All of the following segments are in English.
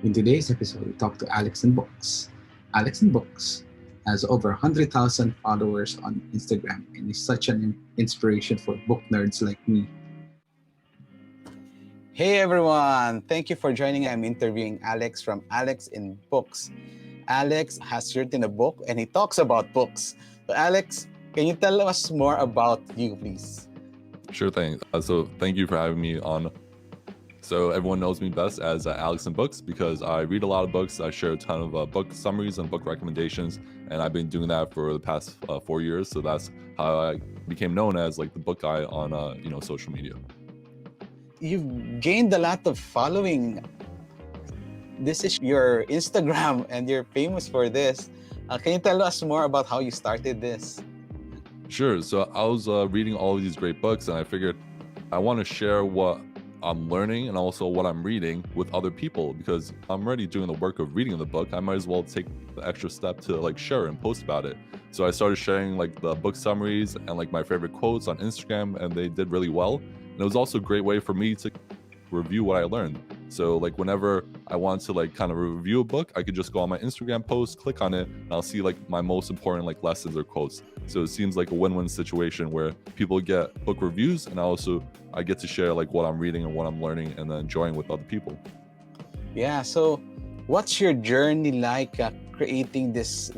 In today's episode, we talk to Alex in Books. Alex in Books has over 100,000 followers on Instagram and is such an inspiration for book nerds like me. Hey everyone, thank you for joining. I'm interviewing Alex from Alex in Books. Alex has written a book and he talks about books. So Alex, can you tell us more about you, please? Sure thing. So thank you for having me on. So everyone knows me best as Alex in Books because I read a lot of books. I share a ton of book summaries and book recommendations, and I've been doing that for the past 4 years. So that's how I became known as like the book guy on social media. You've gained a lot of following. This is your Instagram and you're famous for this. Can you tell us more about how you started this? Sure. So I was reading all of these great books, and I figured I want to share what I'm learning and also what I'm reading with other people, because I'm already doing the work of reading the book. I might as well take the extra step to like share and post about it. So I started sharing like the book summaries and like my favorite quotes on Instagram, and they did really well. And it was also a great way for me to review what I learned. So like whenever I want to like kind of review a book, I could just go on my Instagram post, click on it, and I'll see like my most important like lessons or quotes. So it seems like a win-win situation where people get book reviews, and I get to share like what I'm reading and what I'm learning and then enjoying with other people. Yeah, so what's your journey like creating this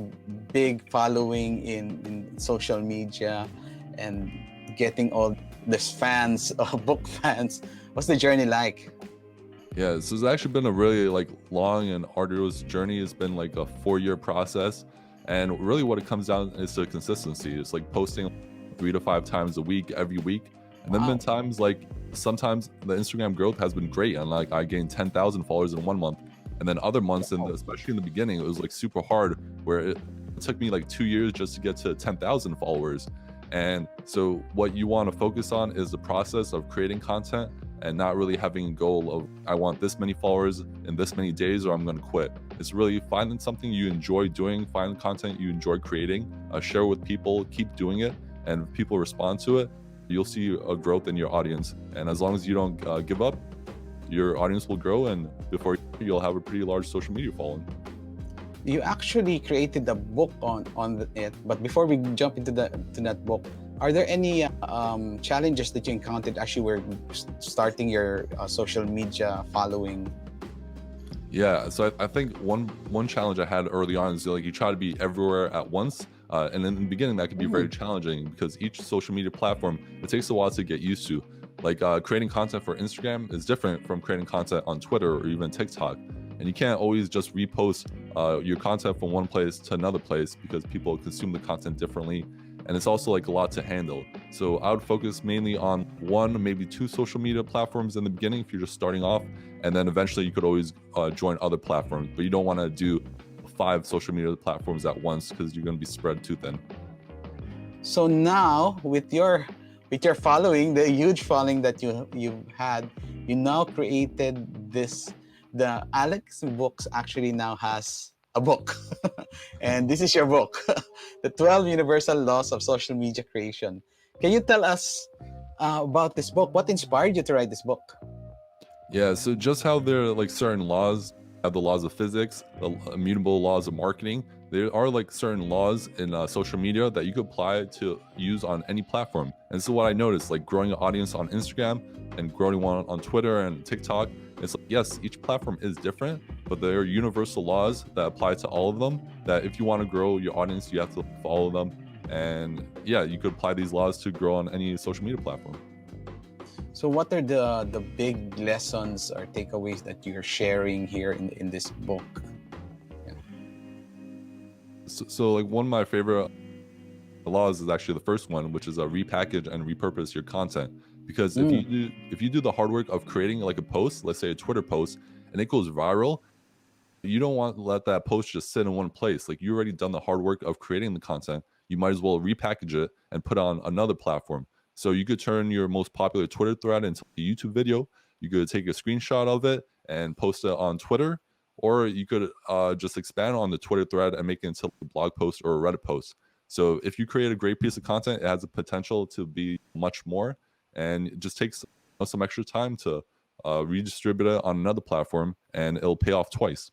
big following in social media and getting all these fans, book fans? What's the journey like? Yeah, so it's actually been a really like long and arduous journey. It's been like a 4-year process, and really what it comes down is to consistency. It's like posting 3 to 5 times a week, every week. And then been times like sometimes the Instagram growth has been great, and like I gained 10,000 followers in 1 month, and then other months, and especially in the beginning, it was like super hard where it took me like 2 years just to get to 10,000 followers. And so what you want to focus on is the process of creating content and not really having a goal of I want this many followers in this many days or I'm going to quit. It's really finding something you enjoy doing, find content you enjoy creating, share with people, keep doing it, and if people respond to it, you'll see a growth in your audience. And as long as you don't give up, your audience will grow, and before you'll have a pretty large social media following. You actually created a book on it, but before we jump into that book, are there any challenges that you encountered as you were starting your social media following? Yeah, so I think one challenge I had early on is like you try to be everywhere at once, and in the beginning that could be very challenging because each social media platform, it takes a while to get used to. Like creating content for Instagram is different from creating content on Twitter or even TikTok. And you can't always just repost your content from one place to another place because people consume the content differently. And it's also like a lot to handle. So I would focus mainly on 1, maybe 2 social media platforms in the beginning if you're just starting off. And then eventually you could always join other platforms. But you don't want to do 5 social media platforms at once because you're going to be spread too thin. So now with your following, the huge following that you had, you now created this. The Alex Books actually now has a book, and this is your book, The 12 Universal Laws of Social Media Creation. Can you tell us about this book? What inspired you to write this book? Yeah, so just how there are like certain laws, have the laws of physics, the immutable laws of marketing. There are like certain laws in social media that you could apply to use on any platform. And so what I noticed, like growing an audience on Instagram and growing one on Twitter and TikTok, it's like, yes, each platform is different, but there are universal laws that apply to all of them, that if you want to grow your audience, you have to follow them. And yeah, you could apply these laws to grow on any social media platform. So what are the big lessons or takeaways that you're sharing here in this book? Yeah. So like one of my favorite laws is actually the first one, which is repackage and repurpose your content. Because if you do the hard work of creating like a post, let's say a Twitter post, and it goes viral, you don't want to let that post just sit in one place. Like you already done the hard work of creating the content. You might as well repackage it and put it on another platform. So you could turn your most popular Twitter thread into a YouTube video. You could take a screenshot of it and post it on Twitter, or you could just expand on the Twitter thread and make it into a blog post or a Reddit post. So if you create a great piece of content, it has the potential to be much more, and it just takes some extra time to redistribute it on another platform, and it'll pay off twice.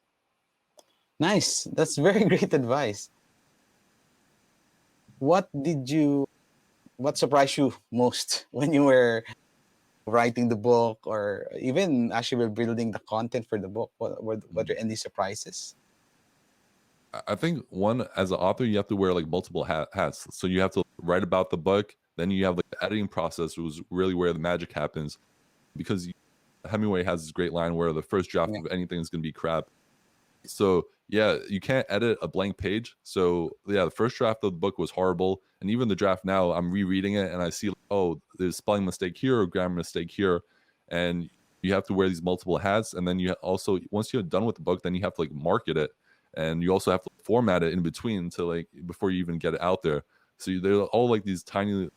Nice. That's very great advice. What surprised you most when you were writing the book, or even as you were building the content for the book? What are any surprises? I think one, as an author, you have to wear like multiple hats. So you have to write about the book, then you have like the editing process, was really where the magic happens, because Hemingway has this great line where the first draft Yeah. of anything is going to be crap. So yeah, you can't edit a blank page. So yeah, the first draft of the book was horrible, and even the draft now, I'm rereading it and I see, oh, there's spelling mistake here or grammar mistake here, and you have to wear these multiple hats. And then you also, once you're done with the book, then you have to like market it, and you also have to format it in between to like before you even get it out there. So they're all like these tiny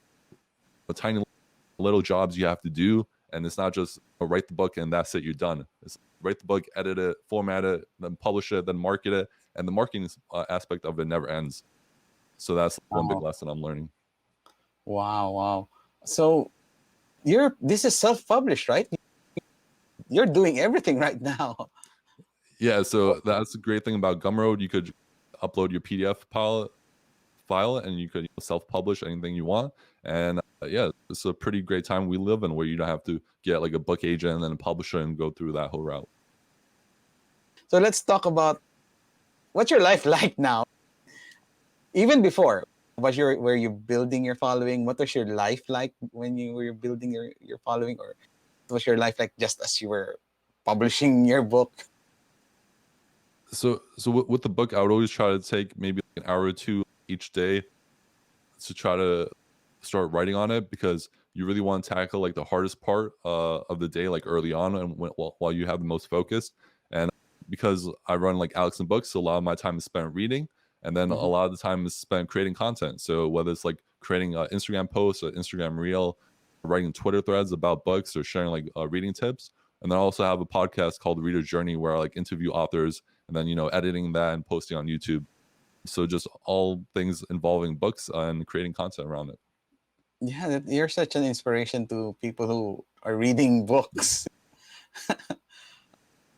little jobs you have to do, and it's not just write the book and that's it, you're done. It's write the book, edit it, format it, then publish it, then market it, and the marketing aspect of it never ends. So that's one big Wow. lesson I'm learning. Wow. So this is self-published, right? You're doing everything right now. Yeah, so that's the great thing about Gumroad. You could upload your PDF file and you could self-publish anything you want. And yeah, it's a pretty great time we live in, where you don't have to get like a book agent and then a publisher and go through that whole route. So let's talk about what's your life like now. Even before, were you building your following? What was your life like when you were building your following, or what was your life like just as you were publishing your book? So with the book, I would always try to take maybe an hour or two each day to try to start writing on it, because you really want to tackle like the hardest part of the day, like early on, and while you have the most focus. And because I run like Alex and Books, so a lot of my time is spent reading, and then a lot of the time is spent creating content. So whether it's like creating Instagram posts or Instagram reel, writing Twitter threads about books, or sharing like reading tips. And then I also have a podcast called Reader's Journey, where I like interview authors, and then editing that and posting on YouTube. So just all things involving books and creating content around it. Yeah, you're such an inspiration to people who are reading books.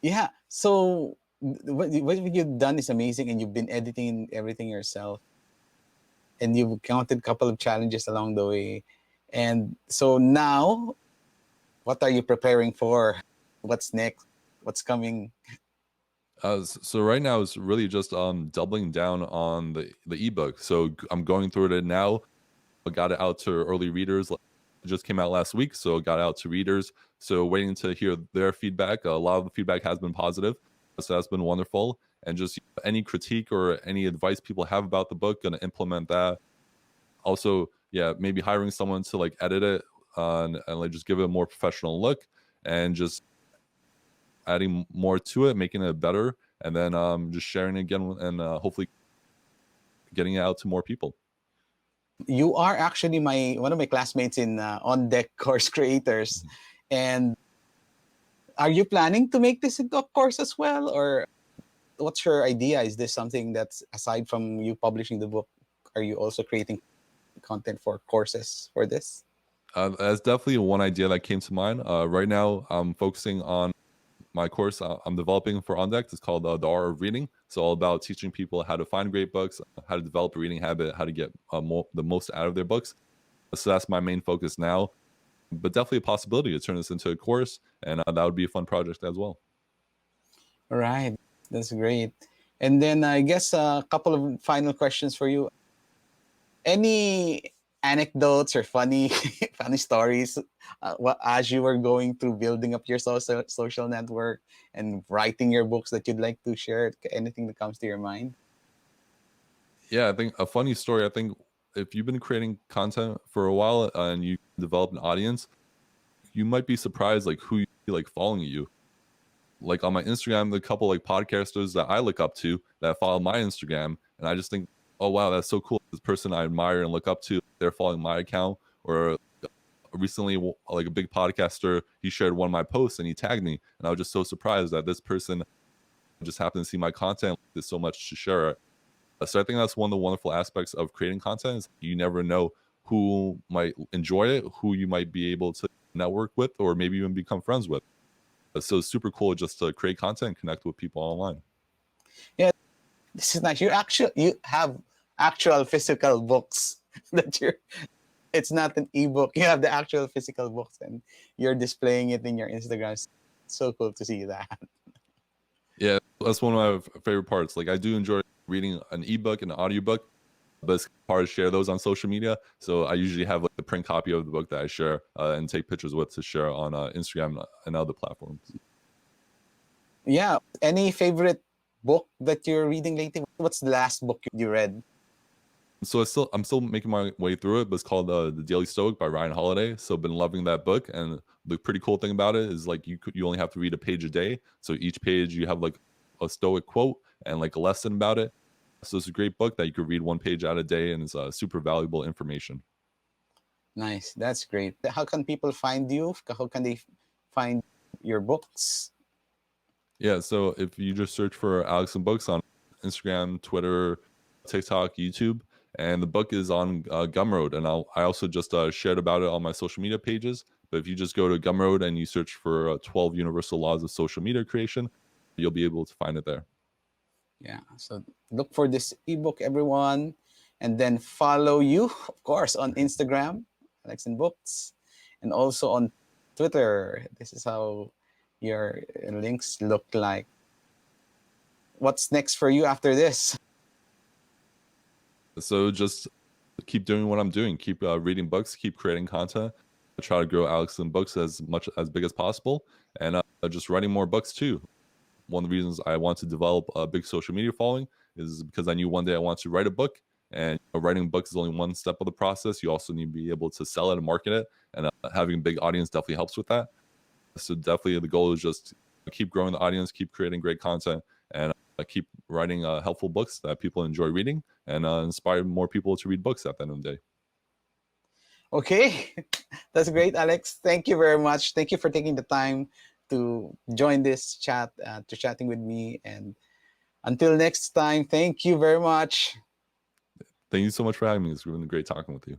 Yeah. So what you've done is amazing, and you've been editing everything yourself, and you've encountered a couple of challenges along the way. And so now, what are you preparing for? What's next? What's coming? So right now it's really just doubling down on the ebook. So I'm going through it now. I got it out to early readers. It just came out last week, so got it out to readers. So waiting to hear their feedback. A lot of the feedback has been positive, so that's been wonderful. And just any critique or any advice people have about the book, gonna implement that. Also, yeah, maybe hiring someone to like edit it and like just give it a more professional look, and just adding more to it, making it better, and then just sharing it again, and hopefully getting it out to more people. You are actually one of my classmates in On Deck Course Creators, and are you planning to make this into a course as well, or what's your idea? Is this something that's, aside from you publishing the book, are you also creating content for courses for this? That's definitely one idea that came to mind. Right now, I'm focusing on my course I'm developing for On Deck. It's called The Art of Reading. It's all about teaching people how to find great books, how to develop a reading habit, how to get the most out of their books. So that's my main focus now. But definitely a possibility to turn this into a course, and that would be a fun project as well. All right, that's great. And then I guess a couple of final questions for you. Any anecdotes or funny funny stories as you were going through building up your social network and writing your books that you'd like to share? Anything that comes to your mind? Yeah, I think a funny story. I think if you've been creating content for a while and you develop an audience, you might be surprised like who like following you. Like on my Instagram, the couple like podcasters that I look up to that follow my Instagram, and I just think, oh wow, that's so cool. This person I admire and look up to, they're following my account. Or recently, like a big podcaster, he shared one of my posts and he tagged me, and I was just so surprised that this person just happened to see my content. There's so much to share. So I think that's one of the wonderful aspects of creating content, is you never know who might enjoy it, who you might be able to network with, or maybe even become friends with. So it's super cool just to create content and connect with people online. This is nice. You have actual physical books that you're. It's not an ebook. You have the actual physical books, and you're displaying it in your Instagram. It's so cool to see that. Yeah, that's one of my favorite parts. Like I do enjoy reading an ebook and an audiobook, but it's hard to share those on social media. So I usually have like the print copy of the book that I share and take pictures with to share on Instagram and other platforms. Yeah. Any favorite book that you're reading lately? What's the last book you read? So I'm still making my way through it, but it's called The Daily Stoic by Ryan Holiday. So been loving that book, and the pretty cool thing about it is like you only have to read a page a day. So each page you have like a Stoic quote and like a lesson about it. So it's a great book that you could read one page out a day, and it's super valuable information. Nice. That's great. How can people find you? How can they find your books? Yeah, so if you just search for Alex and Books on Instagram, Twitter, TikTok, YouTube, and the book is on Gumroad, and I also just shared about it on my social media pages. But if you just go to Gumroad and you search for 12 Universal Laws of Social Media Creation, you'll be able to find it there. Yeah. So look for this ebook, everyone, and then follow you, of course, on Instagram, Alex and Books, and also on Twitter. This is how your links look like. What's next for you after this? So just keep doing what I'm doing. Keep reading books. Keep creating content. Try to grow Alex and Books as big as possible, and just writing more books too. One of the reasons I want to develop a big social media following is because I knew one day I want to write a book. And writing a book is only one step of the process. You also need to be able to sell it and market it, and having a big audience definitely helps with that. So definitely the goal is just keep growing the audience, keep creating great content, and keep writing helpful books that people enjoy reading, and inspire more people to read books at the end of the day. Okay, that's great, Alex. Thank you very much. Thank you for taking the time to join this chat, to chatting with me. And until next time, thank you very much. Thank you so much for having me. It's been great talking with you.